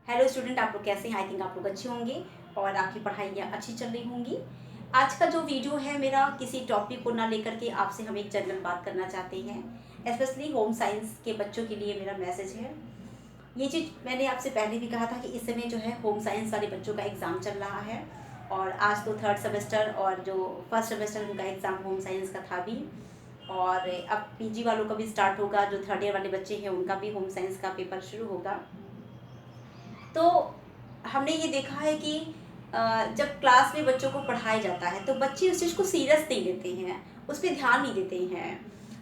Hello student, आप लोग कैसे हैं? आई थिंक आप लोग अच्छे होंगे और आपकी पढ़ाइयाँ अच्छी चल रही होंगी। आज का जो वीडियो है मेरा किसी टॉपिक को ना लेकर के आपसे हम एक जनरल बात करना चाहते हैं। स्पेशली होम साइंस के बच्चों के लिए मेरा मैसेज है। ये चीज़ मैंने आपसे पहले भी कहा था कि इस समय जो है होम साइंस वाले बच्चों का एग्ज़ाम चल रहा है और आज तो थर्ड सेमेस्टर और जो फर्स्ट सेमेस्टर उनका एग्ज़ाम होम साइंस का था भी। और अब पीजी वालों का भी स्टार्ट होगा, जो थर्ड ईयर वाले बच्चे हैं उनका भी होम साइंस का पेपर शुरू होगा। तो हमने ये देखा है कि जब क्लास में बच्चों को पढ़ाया जाता है तो बच्चे उस चीज़ को सीरियस नहीं लेते हैं, उस पर ध्यान नहीं देते हैं।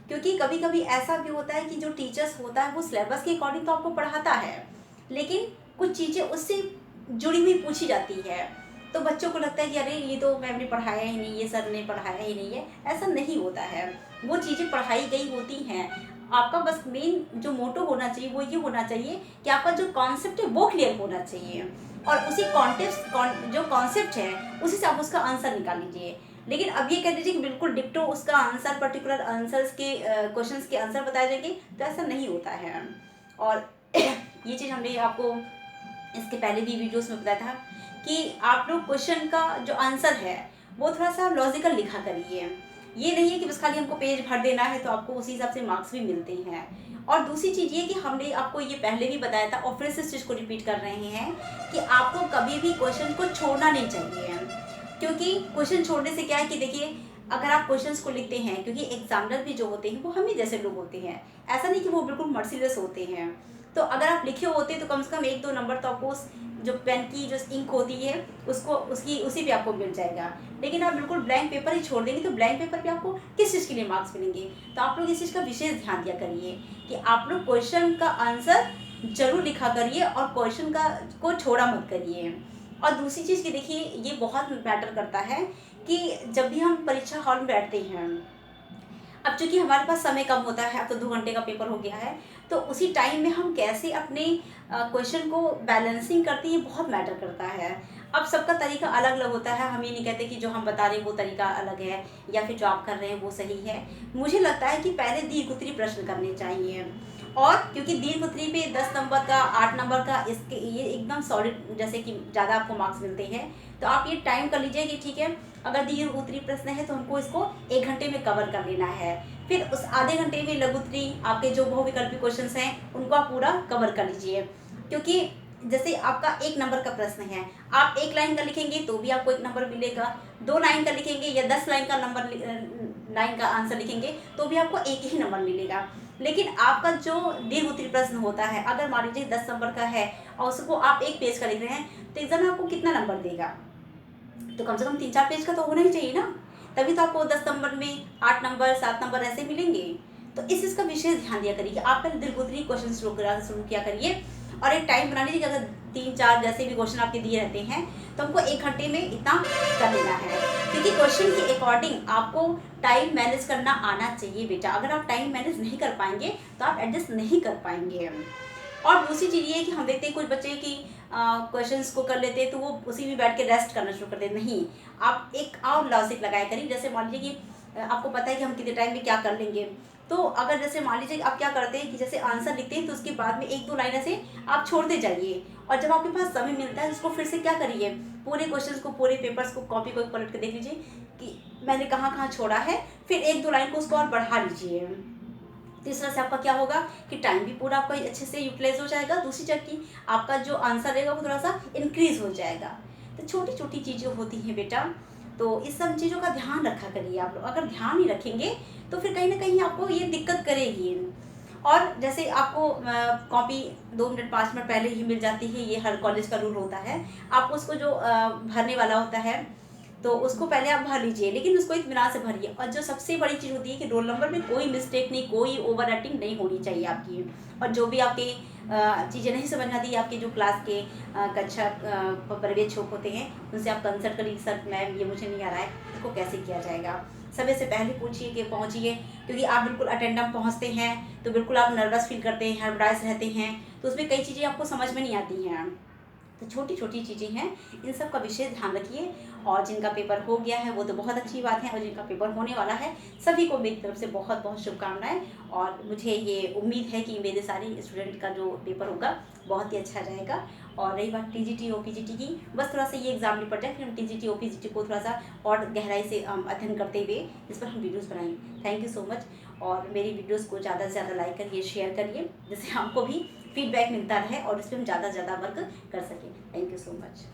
क्योंकि कभी कभी ऐसा भी होता है कि जो टीचर्स होता है वो सिलेबस के अकॉर्डिंग तो आपको पढ़ाता है, लेकिन कुछ चीज़ें उससे जुड़ी हुई पूछी जाती है तो बच्चों को लगता है कि अरे ये तो मैम ने पढ़ाया ही नहीं, ये सर ने पढ़ाया ही नहीं है। ऐसा नहीं होता है, वो चीज़ें पढ़ाई गई होती हैं। आपका बस मेन जो मोटो होना चाहिए वो ये होना चाहिए कि आपका जो कॉन्सेप्ट है वो क्लियर होना चाहिए और उसी कॉन्टेक्स्ट जो कॉन्सेप्ट है उसी से आप उसका आंसर निकाल लीजिए। लेकिन अब ये कह दीजिए कि बिल्कुल डिक्टो उसका आंसर, पर्टिकुलर आंसर्स के क्वेश्चंस के आंसर बताए जाएंगे, तो ऐसा नहीं होता है। और ये चीज़ हमने आपको इसके पहले भी वीडियोस में बताया था कि आप लोग क्वेश्चन का जो आंसर है वो थोड़ा सा लॉजिकल लिखा करिए। ये नहीं है कि बस खाली हमको पेज भर देना है तो आपको उसी हिसाब से मार्क्स भी मिलते हैं। और दूसरी चीज़ ये कि हमने आपको ये पहले भी बताया था और फिर से इस चीज़ को रिपीट कर रहे हैं कि आपको कभी भी क्वेश्चन को छोड़ना नहीं चाहिए। क्योंकि क्वेश्चन छोड़ने से क्या है कि देखिए, अगर आप क्वेश्चंस को लिखते हैं, क्योंकि एग्जामिनर भी जो होते हैं वो हमें जैसे लोग होते हैं, ऐसा नहीं कि वो बिल्कुल मर्सीलेस होते हैं। तो अगर आप लिखे होते तो कम से कम 1-2 नंबर तो आपको उस जो पेन की जो इंक होती है उसको उसकी उसी पे आपको मिल जाएगा। लेकिन आप बिल्कुल ब्लैंक पेपर ही छोड़ देंगे तो ब्लैंक पेपर पे आपको किस चीज़ के लिए मार्क्स मिलेंगे? तो आप लोग इस चीज़ का विशेष ध्यान दिया करिए कि आप लोग क्वेश्चन का आंसर जरूर लिखा करिए और क्वेश्चन का को छोड़ा मत करिए। और दूसरी चीज़ की देखिए, ये बहुत मैटर करता है कि जब भी हम परीक्षा हॉल में बैठते हैं, अब चूंकि हमारे पास समय कम होता है, अब तो 2 घंटे का पेपर हो गया है, तो उसी टाइम में हम कैसे अपने क्वेश्चन को बैलेंसिंग करते हैं ये बहुत मैटर करता है। अब सबका तरीका अलग अलग होता है, हम ये नहीं कहते कि जो हम बता रहे हैं वो तरीका अलग है या फिर जो आप कर रहे हैं वो सही है। मुझे लगता है कि पहले दीर्घ उत्तरीय प्रश्न करने चाहिए, और क्योंकि दीर्घ उत्तरीय पे 10 नंबर का, 8 नंबर का, इसके ये एकदम सॉलिड जैसे कि ज़्यादा आपको मार्क्स मिलते हैं। तो आप ये टाइम कर लीजिए कि ठीक है, अगर दीर्घ उत्तरीय प्रश्न है तो हमको इसको 1 घंटे में कवर कर लेना है। फिर उस आधे घंटे में लघु उत्तरीय आपके जो बहुविकल्पी क्वेश्चंस हैं उनको आप पूरा कवर कर लीजिए। क्योंकि जैसे आपका 1 नंबर का प्रश्न है, आप 1 लाइन का लिखेंगे तो भी आपको 1 नंबर मिलेगा, 2 लाइन का लिखेंगे या 10 लाइन का लाइन का आंसर लिखेंगे तो भी आपको 1 ही नंबर मिलेगा। लेकिन आपका जो दीर्घ उत्तरीय प्रश्न होता है, अगर मान लीजिए 10 नंबर का है और उसको आप 1 पेज का लिख रहे हैं, तो एग्जाम में आपको कितना नंबर देगा? तो कम से कम 3-4 पेज का तो होना ही चाहिए ना, तभी तो आपको 10 नंबर में 8 नंबर, 7 नंबर ऐसे मिलेंगे। तो इस चीज़ का विशेष ध्यान दिया करिए कि आप पहले दीर्घ उत्तरीय क्वेश्चन शुरू किया करिए और एक टाइम बना लीजिए कि अगर 3-4 जैसे भी क्वेश्चन आपके दिए रहते हैं तो हमको 1 घंटे में इतना कर लेना है। क्योंकि क्वेश्चन के अकॉर्डिंग आपको टाइम मैनेज करना आना चाहिए बेटा। अगर आप टाइम मैनेज नहीं कर पाएंगे तो आप एडजस्ट नहीं कर पाएंगे। और दूसरी चीज़ ये है कि हम देखते हैं कुछ बच्चे की क्वेश्चंस को कर लेते हैं तो वो उसी में बैठ के रेस्ट करना शुरू कर देते। नहीं, आप एक और लॉजिक लगाया करिए। जैसे मान लीजिए कि आपको पता है कि हम कितने टाइम में क्या कर लेंगे, तो अगर जैसे मान लीजिए कि आप क्या करते हैं कि जैसे आंसर लिखते हैं तो उसके बाद में 1-2 लाइन ऐसे आप छोड़ते जाइए, और जब आपके पास समय मिलता है उसको फिर से क्या करिए, पूरे क्वेश्चंस को, पूरे पेपर्स को, कॉपी को पलट के देख लीजिए कि मैंने कहाँ कहाँ छोड़ा है, फिर 1-2 लाइन को उसको और बढ़ा लीजिए। तीसरा से आपका क्या होगा कि टाइम भी पूरा आपका अच्छे से यूटिलाइज हो जाएगा। दूसरी चीज़ की आपका जो आंसर रहेगा वो थोड़ा सा इंक्रीज हो जाएगा। तो छोटी छोटी चीज़ें होती हैं बेटा, तो इस सब चीज़ों का ध्यान रखा करिए आप लोग। अगर ध्यान नहीं रखेंगे तो फिर कहीं ना कहीं आपको ये दिक्कत करेगी। और जैसे आपको कॉपी 2 मिनट 5 मिनट पहले ही मिल जाती है, ये हर कॉलेज का रूल होता है। आपको उसको जो भरने वाला होता है तो उसको पहले आप भर लीजिए, लेकिन उसको इत्मीनान से भरिए। और जो सबसे बड़ी चीज़ होती है कि रोल नंबर में कोई मिस्टेक नहीं, कोई ओवर राइटिंग नहीं होनी चाहिए आपकी। और जो भी आपके चीज़ें नहीं समझ में आती है, आपके जो क्लास के कक्षा पर्यवेक्षक होते हैं उनसे आप कंसल्ट करिए, सर मैम ये मुझे नहीं आ रहा है, इसको कैसे किया जाएगा। समय से पहले पूछिए कि पहुँचिए, क्योंकि आप बिल्कुल अटेंडम पहुँचते हैं तो बिल्कुल आप नर्वस फील करते हैं, हड़बड़ाए रहते हैं, तो उसमें कई चीज़ें आपको समझ में नहीं आती हैं। तो छोटी छोटी चीज़ें हैं, इन सब का विशेष ध्यान रखिए। और जिनका पेपर हो गया है वो तो बहुत अच्छी बात है, और जिनका पेपर होने वाला है सभी को मेरी तरफ से बहुत बहुत शुभकामनाएं। और मुझे ये उम्मीद है कि मेरे सारे स्टूडेंट का जो पेपर होगा बहुत ही अच्छा जाएगा। और रही बात टीजीटी ओपीजीटी की, बस थोड़ा सा ये एग्जाम निपट जाए, फिर हम टीजीटी ओपीजीटी को थोड़ा सा और गहराई से अध्ययन करते हुए इस पर हम वीडियोस बनाएंगे। Thank you so much. और मेरी वीडियोस को ज़्यादा से ज़्यादा लाइक करिए, शेयर करिए, जिससे हमको भी फीडबैक मिलता रहे और इस पर हम ज़्यादा से ज़्यादा वर्क कर सकें। Thank you so much.